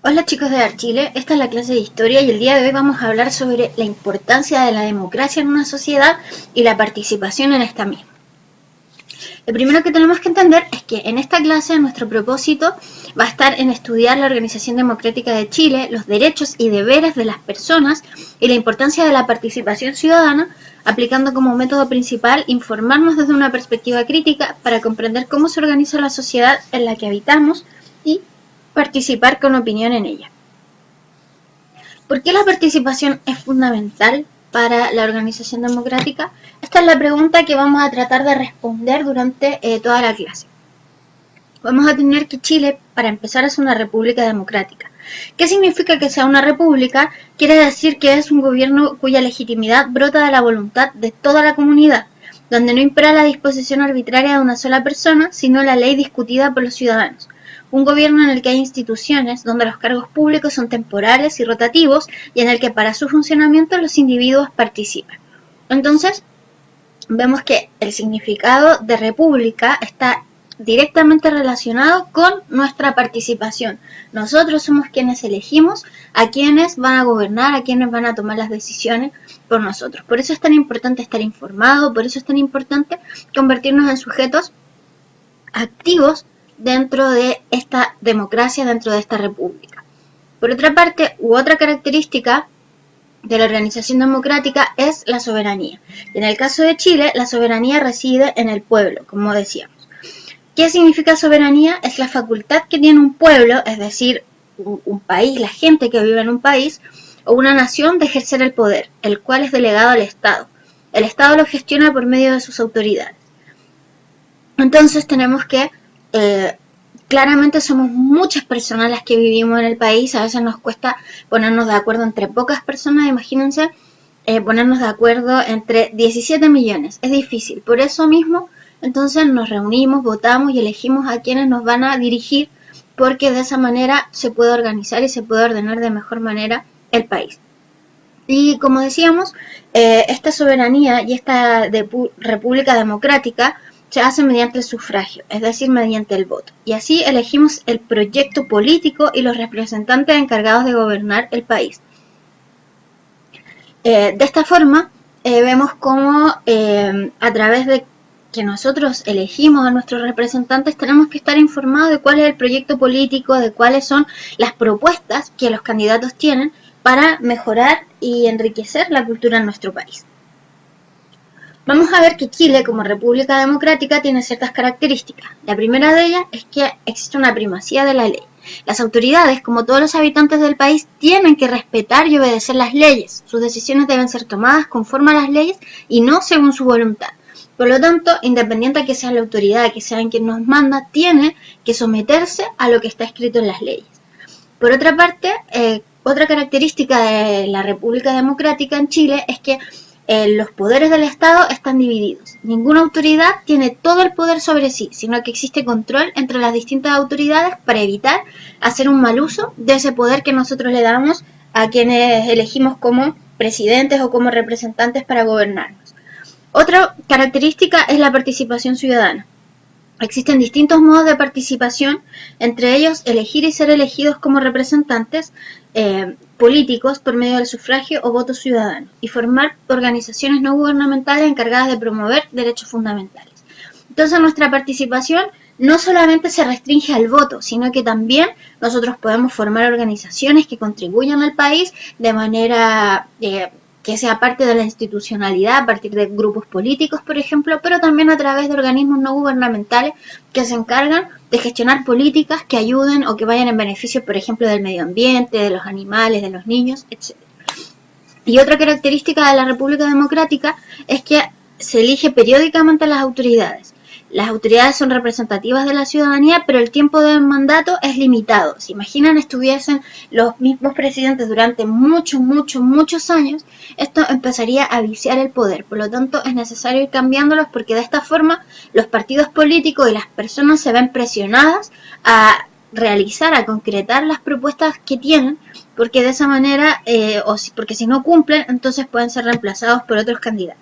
Hola chicos de Archile, esta es la clase de historia y el día de hoy vamos a hablar sobre la importancia de la democracia en una sociedad y la participación en esta misma. Lo primero que tenemos que entender es que en esta clase nuestro propósito va a estar en estudiar la Organización Democrática de Chile, los derechos y deberes de las personas y la importancia de la participación ciudadana, aplicando como método principal informarnos desde una perspectiva crítica para comprender cómo se organiza la sociedad en la que habitamos y participar con opinión en ella. ¿Por qué la participación es fundamental para la organización democrática? Esta es la pregunta que vamos a tratar de responder durante toda la clase. Vamos a tener que Chile, para empezar, es una república democrática. ¿Qué significa que sea una república? Quiere decir que es un gobierno cuya legitimidad brota de la voluntad de toda la comunidad, donde no impera la disposición arbitraria de una sola persona, sino la ley discutida por los ciudadanos. Un gobierno en el que hay instituciones, donde los cargos públicos son temporales y rotativos y en el que para su funcionamiento los individuos participan. Entonces, vemos que el significado de república está directamente relacionado con nuestra participación. Nosotros somos quienes elegimos a quienes van a gobernar, a quienes van a tomar las decisiones por nosotros. Por eso es tan importante estar informado, por eso es tan importante convertirnos en sujetos activos dentro de esta democracia, dentro de esta república. Por otra parte, otra característica de la organización democrática es la soberanía. En el caso de Chile, la soberanía reside en el pueblo, como decíamos. ¿Qué significa soberanía? Es la facultad que tiene un pueblo, es decir, un país, la gente que vive en un país, o una nación de ejercer el poder, el cual es delegado al Estado. El Estado lo gestiona por medio de sus autoridades. Entonces tenemos que claramente somos muchas personas las que vivimos en el país, a veces nos cuesta ponernos de acuerdo entre pocas personas, imagínense ponernos de acuerdo entre 17 millones, es difícil, por eso mismo entonces nos reunimos, votamos y elegimos a quienes nos van a dirigir, porque de esa manera se puede organizar y se puede ordenar de mejor manera el país. Y como decíamos, esta soberanía y esta república democrática se hace mediante el sufragio, es decir, mediante el voto. Y así elegimos el proyecto político y los representantes encargados de gobernar el país. De esta forma, vemos cómo a través de que nosotros elegimos a nuestros representantes, tenemos que estar informados de cuál es el proyecto político, de cuáles son las propuestas que los candidatos tienen para mejorar y enriquecer la cultura en nuestro país. Vamos a ver que Chile, como república democrática, tiene ciertas características. La primera de ellas es que existe una primacía de la ley. Las autoridades, como todos los habitantes del país, tienen que respetar y obedecer las leyes. Sus decisiones deben ser tomadas conforme a las leyes y no según su voluntad. Por lo tanto, independiente de que sea la autoridad, que sea quien nos manda, tiene que someterse a lo que está escrito en las leyes. Por otra parte, otra característica de la República Democrática en Chile es que los poderes del Estado están divididos. Ninguna autoridad tiene todo el poder sobre sí, sino que existe control entre las distintas autoridades para evitar hacer un mal uso de ese poder que nosotros le damos a quienes elegimos como presidentes o como representantes para gobernarnos. Otra característica es la participación ciudadana. Existen distintos modos de participación, entre ellos elegir y ser elegidos como representantes políticos por medio del sufragio o voto ciudadano y formar organizaciones no gubernamentales encargadas de promover derechos fundamentales. Entonces nuestra participación no solamente se restringe al voto, sino que también nosotros podemos formar organizaciones que contribuyan al país de manera que sea parte de la institucionalidad a partir de grupos políticos, por ejemplo, pero también a través de organismos no gubernamentales que se encargan de gestionar políticas que ayuden o que vayan en beneficio, por ejemplo, del medio ambiente, de los animales, de los niños, etc. Y otra característica de la República Democrática es que se elige periódicamente a las autoridades. Las autoridades son representativas de la ciudadanía, pero el tiempo de mandato es limitado. ¿Se imaginan estuviesen los mismos presidentes durante muchos años? Esto empezaría a viciar el poder. Por lo tanto, es necesario ir cambiándolos porque de esta forma los partidos políticos y las personas se ven presionadas a realizar, a concretar las propuestas que tienen, porque de esa manera, porque si no cumplen, entonces pueden ser reemplazados por otros candidatos.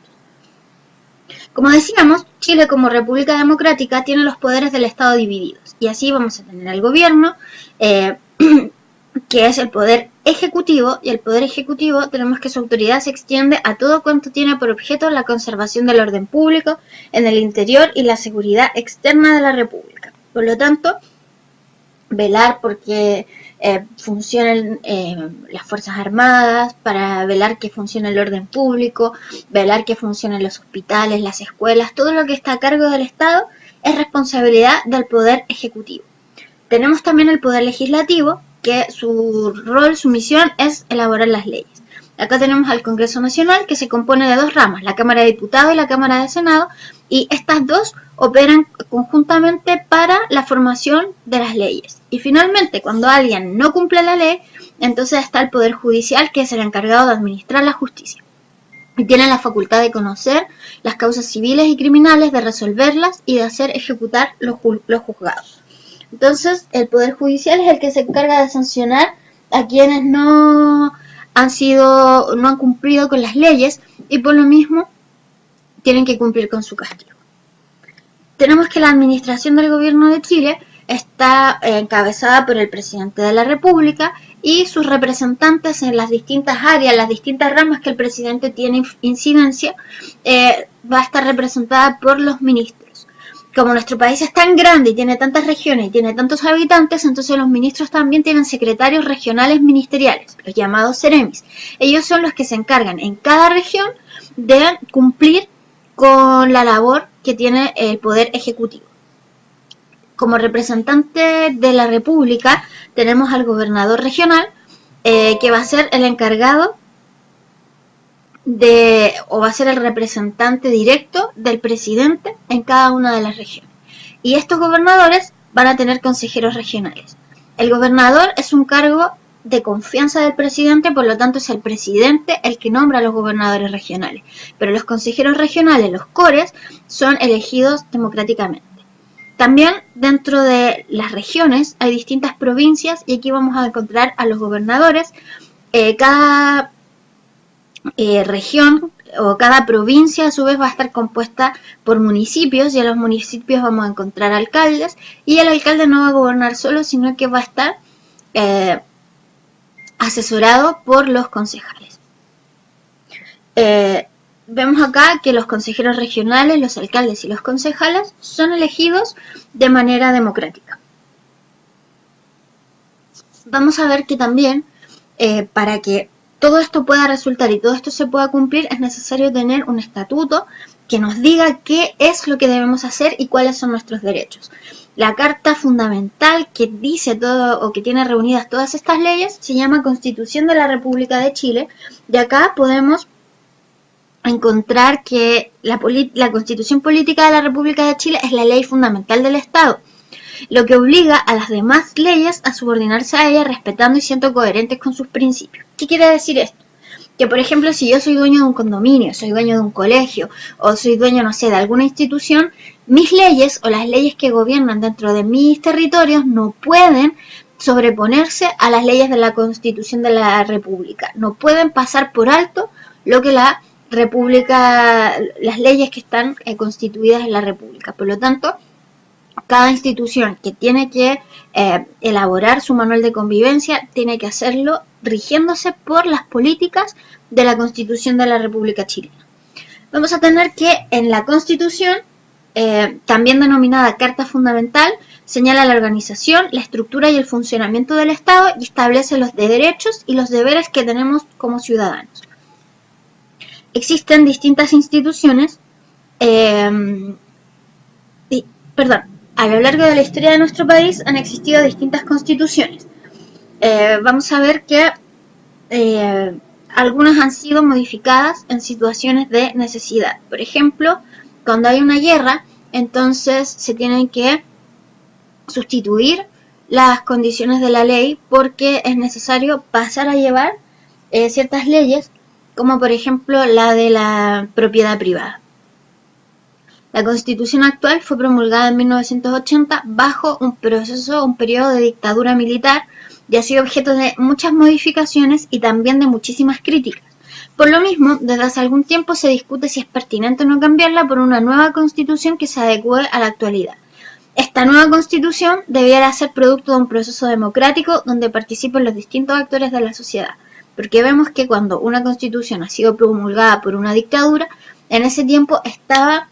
Como decíamos, Chile como república democrática tiene los poderes del Estado divididos y así vamos a tener al gobierno que es el poder ejecutivo, y el poder ejecutivo tenemos que su autoridad se extiende a todo cuanto tiene por objeto la conservación del orden público en el interior y la seguridad externa de la República. Por lo tanto, velar porque funcionen las Fuerzas Armadas, para velar que funcione el orden público, velar que funcionen los hospitales, las escuelas, todo lo que está a cargo del Estado es responsabilidad del poder ejecutivo. Tenemos también el poder legislativo, que su rol, su misión es elaborar las leyes. Acá tenemos al Congreso Nacional, que se compone de dos ramas, la Cámara de Diputados y la Cámara de Senado, y estas dos operan conjuntamente para la formación de las leyes. Y finalmente, cuando alguien no cumple la ley, entonces está el Poder Judicial, que es el encargado de administrar la justicia. Y tiene la facultad de conocer las causas civiles y criminales, de resolverlas y de hacer ejecutar los juzgados. Entonces, el Poder Judicial es el que se encarga de sancionar a quienes no han cumplido con las leyes y por lo mismo tienen que cumplir con su castigo. Tenemos que la administración del gobierno de Chile está encabezada por el presidente de la República y sus representantes en las distintas áreas, las distintas ramas que el presidente tiene incidencia, va a estar representada por los ministros. Como nuestro país es tan grande y tiene tantas regiones y tiene tantos habitantes, entonces los ministros también tienen secretarios regionales ministeriales, los llamados seremis. Ellos son los que se encargan en cada región de cumplir con la labor que tiene el Poder Ejecutivo. Como representante de la República tenemos al gobernador regional, que va a ser el encargado va a ser el representante directo del presidente en cada una de las regiones. Y estos gobernadores van a tener consejeros regionales. El gobernador es un cargo de confianza del presidente, por lo tanto es el presidente el que nombra a los gobernadores regionales. Pero los consejeros regionales, los CORES, son elegidos democráticamente. También dentro de las regiones hay distintas provincias y aquí vamos a encontrar a los gobernadores. Cada región o cada provincia a su vez va a estar compuesta por municipios y en los municipios vamos a encontrar alcaldes y el alcalde no va a gobernar solo, sino que va a estar asesorado por los concejales. Vemos acá que los consejeros regionales, los alcaldes y los concejales son elegidos de manera democrática. Vamos a ver que también para que todo esto pueda resultar y todo esto se pueda cumplir es necesario tener un estatuto que nos diga qué es lo que debemos hacer y cuáles son nuestros derechos. La carta fundamental que dice todo o que tiene reunidas todas estas leyes se llama Constitución de la República de Chile. De acá podemos encontrar que la Constitución Política de la República de Chile es la ley fundamental del Estado, lo que obliga a las demás leyes a subordinarse a ella respetando y siendo coherentes con sus principios. ¿Qué quiere decir esto? Que, por ejemplo, si yo soy dueño de un condominio, soy dueño de un colegio o soy dueño, no sé, de alguna institución, mis leyes o las leyes que gobiernan dentro de mis territorios no pueden sobreponerse a las leyes de la Constitución de la República. No pueden pasar por alto lo que la República, las leyes que están constituidas en la República. Por lo tanto, cada institución que tiene que elaborar su manual de convivencia tiene que hacerlo rigiéndose por las políticas de la Constitución de la República Chilena. Vamos a tener que en la Constitución, también denominada Carta Fundamental, señala la organización, la estructura y el funcionamiento del Estado y establece los derechos y los deberes que tenemos como ciudadanos. Existen distintas instituciones, a lo largo de la historia de nuestro país han existido distintas constituciones. Vamos a ver que algunas han sido modificadas en situaciones de necesidad. Por ejemplo, cuando hay una guerra, entonces se tienen que sustituir las condiciones de la ley porque es necesario pasar a llevar ciertas leyes, como por ejemplo la de la propiedad privada. La Constitución actual fue promulgada en 1980 bajo un periodo de dictadura militar y ha sido objeto de muchas modificaciones y también de muchísimas críticas. Por lo mismo, desde hace algún tiempo se discute si es pertinente o no cambiarla por una nueva Constitución que se adecue a la actualidad. Esta nueva constitución debiera ser producto de un proceso democrático donde participen los distintos actores de la sociedad, porque vemos que cuando una constitución ha sido promulgada por una dictadura, en ese tiempo estaba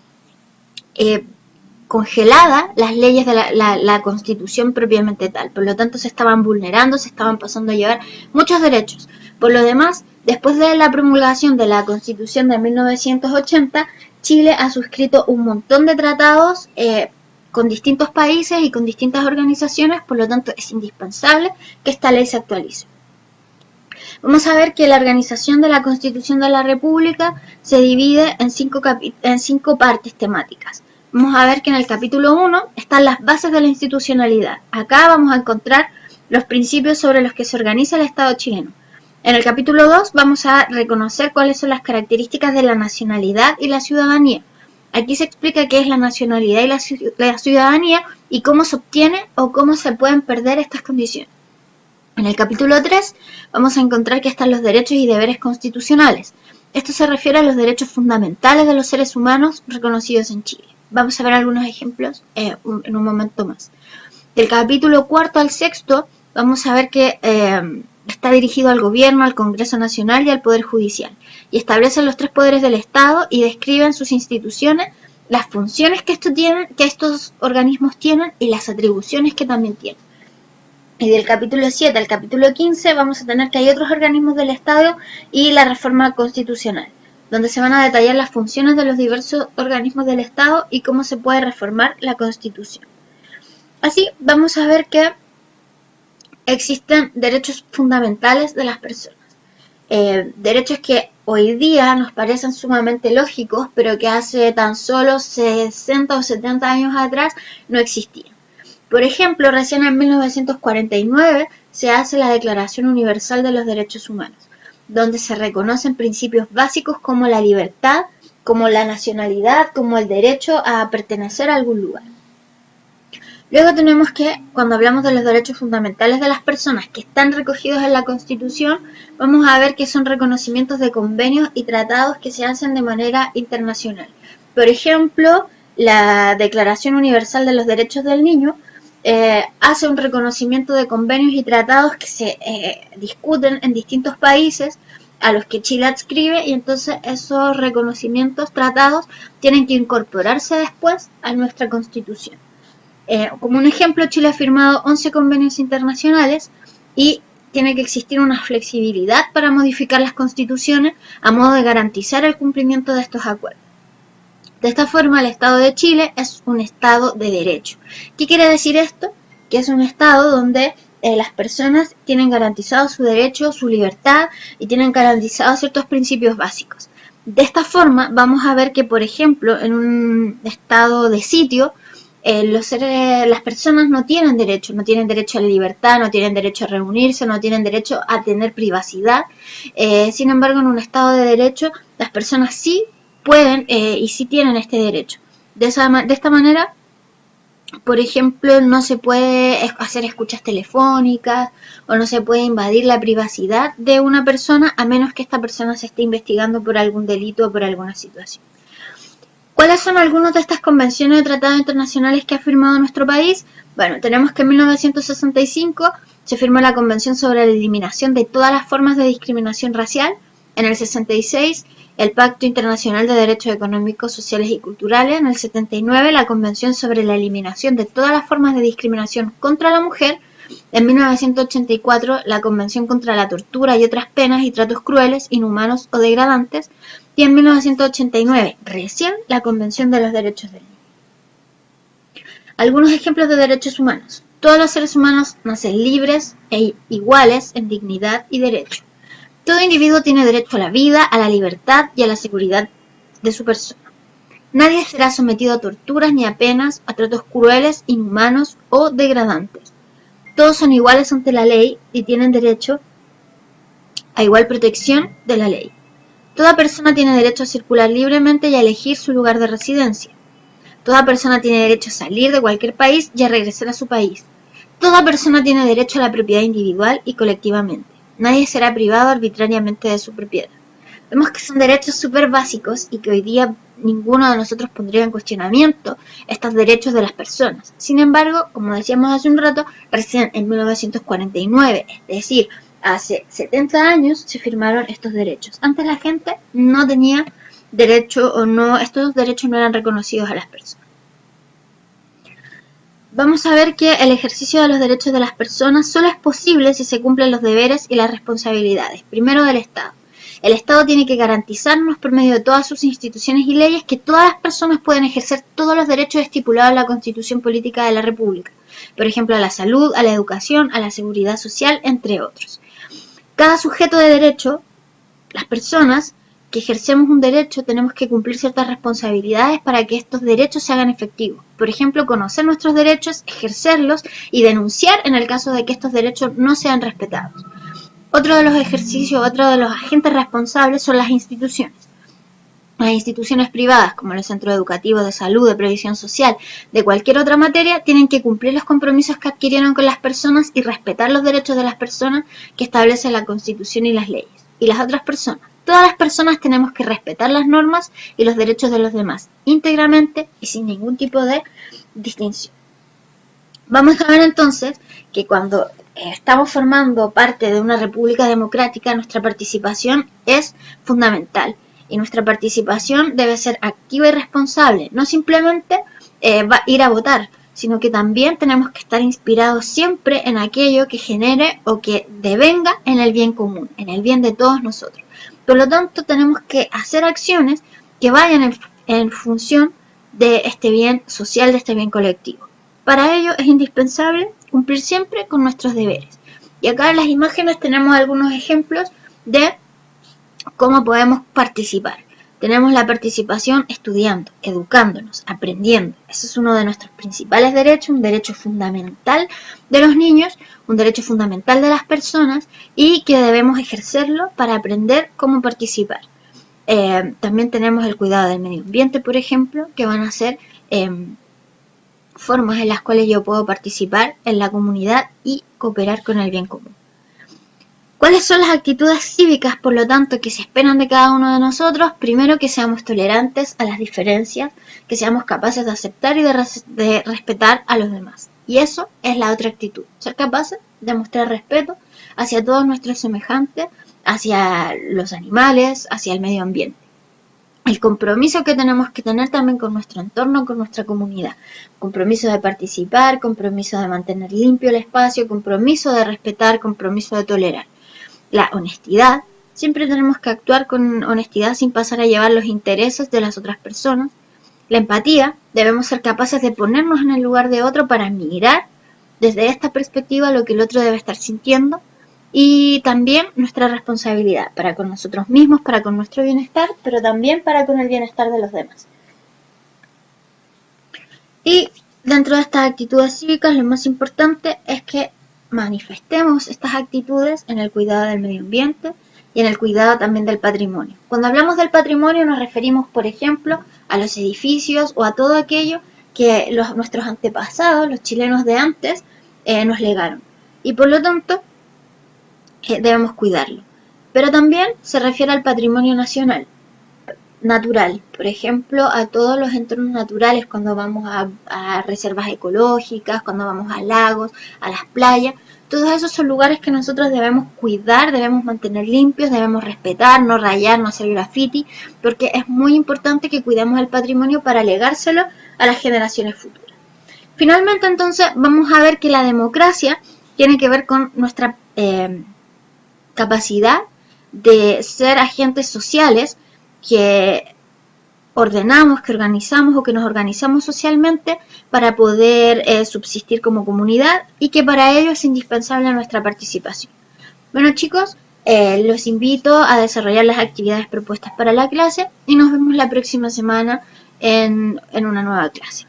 congelada las leyes de la constitución propiamente tal, por lo tanto se estaban vulnerando, se estaban pasando a llevar muchos derechos. Por lo demás, después de la promulgación de la constitución de 1980, Chile ha suscrito un montón de tratados con distintos países y con distintas organizaciones, por lo tanto es indispensable que esta ley se actualice. Vamos a ver que la organización de la Constitución de la República se divide en cinco partes temáticas. Vamos a ver que en el capítulo 1 están las bases de la institucionalidad. Acá vamos a encontrar los principios sobre los que se organiza el Estado chileno. En el capítulo 2 vamos a reconocer cuáles son las características de la nacionalidad y la ciudadanía. Aquí se explica qué es la nacionalidad y la ciudadanía y cómo se obtiene o cómo se pueden perder estas condiciones. En el capítulo 3 vamos a encontrar que están los derechos y deberes constitucionales. Esto se refiere a los derechos fundamentales de los seres humanos reconocidos en Chile. Vamos a ver algunos ejemplos en un momento más. Del capítulo 4 al 6 vamos a ver que está dirigido al gobierno, al Congreso Nacional y al Poder Judicial. Y establecen los tres poderes del Estado y describen sus instituciones, las funciones que estos organismos tienen y las atribuciones que también tienen. Y del capítulo 7 al capítulo 15 vamos a tener que hay otros organismos del Estado y la reforma constitucional, donde se van a detallar las funciones de los diversos organismos del Estado y cómo se puede reformar la Constitución. Así vamos a ver que existen derechos fundamentales de las personas. Derechos que hoy día nos parecen sumamente lógicos, pero que hace tan solo 60 o 70 años atrás no existían. Por ejemplo, recién en 1949 se hace la Declaración Universal de los Derechos Humanos, donde se reconocen principios básicos como la libertad, como la nacionalidad, como el derecho a pertenecer a algún lugar. Luego tenemos que, cuando hablamos de los derechos fundamentales de las personas que están recogidos en la Constitución, vamos a ver que son reconocimientos de convenios y tratados que se hacen de manera internacional. Por ejemplo, la Declaración Universal de los Derechos del Niño hace un reconocimiento de convenios y tratados que se discuten en distintos países a los que Chile adscribe, y entonces esos reconocimientos, tratados, tienen que incorporarse después a nuestra Constitución. Como un ejemplo, Chile ha firmado 11 convenios internacionales y tiene que existir una flexibilidad para modificar las constituciones a modo de garantizar el cumplimiento de estos acuerdos. De esta forma, el Estado de Chile es un Estado de derecho. ¿Qué quiere decir esto? Que es un Estado donde las personas tienen garantizado su derecho, su libertad y tienen garantizados ciertos principios básicos. De esta forma, vamos a ver que, por ejemplo, en un estado de sitio, las personas no tienen derecho a la libertad, no tienen derecho a reunirse, no tienen derecho a tener privacidad. Sin embargo, en un estado de derecho, las personas sí pueden y sí tienen este derecho. De esta manera, por ejemplo, no se puede hacer escuchas telefónicas o no se puede invadir la privacidad de una persona a menos que esta persona se esté investigando por algún delito o por alguna situación. ¿Cuáles son algunas de estas convenciones o tratados internacionales que ha firmado nuestro país? Bueno, tenemos que en 1965 se firmó la Convención sobre la Eliminación de todas las formas de discriminación racial. En el 66, el Pacto Internacional de Derechos Económicos, Sociales y Culturales. En el 79, la Convención sobre la Eliminación de todas las formas de discriminación contra la mujer. En 1984, la Convención contra la Tortura y otras penas y tratos crueles, inhumanos o degradantes. Y en 1989, recién, la Convención de los Derechos del Niño. Algunos ejemplos de derechos humanos. Todos los seres humanos nacen libres e iguales en dignidad y derecho. Todo individuo tiene derecho a la vida, a la libertad y a la seguridad de su persona. Nadie será sometido a torturas ni a penas, a tratos crueles, inhumanos o degradantes. Todos son iguales ante la ley y tienen derecho a igual protección de la ley. Toda persona tiene derecho a circular libremente y a elegir su lugar de residencia. Toda persona tiene derecho a salir de cualquier país y a regresar a su país. Toda persona tiene derecho a la propiedad individual y colectivamente. Nadie será privado arbitrariamente de su propiedad. Vemos que son derechos súper básicos y que hoy día ninguno de nosotros pondría en cuestionamiento estos derechos de las personas. Sin embargo, como decíamos hace un rato, recién en 1949, es decir, hace 70 años se firmaron estos derechos. Antes la gente no tenía derecho o no, estos derechos no eran reconocidos a las personas. Vamos a ver que el ejercicio de los derechos de las personas solo es posible si se cumplen los deberes y las responsabilidades, primero del Estado. El Estado tiene que garantizarnos por medio de todas sus instituciones y leyes que todas las personas pueden ejercer todos los derechos estipulados en la Constitución Política de la República, por ejemplo a la salud, a la educación, a la seguridad social, entre otros. Cada sujeto de derecho, las personas que ejercemos un derecho, tenemos que cumplir ciertas responsabilidades para que estos derechos se hagan efectivos. Por ejemplo, conocer nuestros derechos, ejercerlos y denunciar en el caso de que estos derechos no sean respetados. Otro de los ejercicios, otro de los agentes responsables son las instituciones. Las instituciones privadas, como los centros educativos de salud, de previsión social, de cualquier otra materia, tienen que cumplir los compromisos que adquirieron con las personas y respetar los derechos de las personas que establece la Constitución y las leyes. Y las otras personas. Todas las personas tenemos que respetar las normas y los derechos de los demás, íntegramente y sin ningún tipo de distinción. Vamos a ver entonces que cuando estamos formando parte de una república democrática, nuestra participación es fundamental. Y nuestra participación debe ser activa y responsable. No simplemente ir a votar, sino que también tenemos que estar inspirados siempre en aquello que genere o que devenga en el bien común, en el bien de todos nosotros. Por lo tanto, tenemos que hacer acciones que vayan en función de este bien social, de este bien colectivo. Para ello es indispensable cumplir siempre con nuestros deberes. Y acá en las imágenes tenemos algunos ejemplos de cómo podemos participar. Tenemos la participación estudiando, educándonos, aprendiendo. Ese es uno de nuestros principales derechos, un derecho fundamental de los niños, un derecho fundamental de las personas y que debemos ejercerlo para aprender cómo participar. También tenemos el cuidado del medio ambiente, por ejemplo, que van a ser formas en las cuales yo puedo participar en la comunidad y cooperar con el bien común. ¿Cuáles son las actitudes cívicas, por lo tanto, que se esperan de cada uno de nosotros? Primero, que seamos tolerantes a las diferencias, que seamos capaces de aceptar y de respetar a los demás. Y eso es la otra actitud, ser capaces de mostrar respeto hacia todos nuestros semejantes, hacia los animales, hacia el medio ambiente. El compromiso que tenemos que tener también con nuestro entorno, con nuestra comunidad. Compromiso de participar, compromiso de mantener limpio el espacio, compromiso de respetar, compromiso de tolerar. La honestidad, siempre tenemos que actuar con honestidad sin pasar a llevar los intereses de las otras personas. La empatía, debemos ser capaces de ponernos en el lugar de otro para mirar desde esta perspectiva lo que el otro debe estar sintiendo. Y también nuestra responsabilidad para con nosotros mismos, para con nuestro bienestar, pero también para con el bienestar de los demás. Y dentro de estas actitudes cívicas, lo más importante es que manifestemos estas actitudes en el cuidado del medio ambiente y en el cuidado también del patrimonio. Cuando hablamos del patrimonio nos referimos, por ejemplo, a los edificios o a todo aquello que nuestros antepasados, los chilenos de antes, nos legaron. Y por lo tanto, debemos cuidarlo. Pero también se refiere al patrimonio nacional, natural, por ejemplo, a todos los entornos naturales, cuando vamos a reservas ecológicas, cuando vamos a lagos, a las playas. Todos esos son lugares que nosotros debemos cuidar, debemos mantener limpios, debemos respetar, no rayar, no hacer graffiti, porque es muy importante que cuidemos el patrimonio para legárselo a las generaciones futuras. Finalmente, entonces, vamos a ver que la democracia tiene que ver con nuestra capacidad de ser agentes sociales que ordenamos, que organizamos o que nos organizamos socialmente para poder subsistir como comunidad y que para ello es indispensable nuestra participación. Bueno, chicos, los invito a desarrollar las actividades propuestas para la clase y nos vemos la próxima semana en una nueva clase.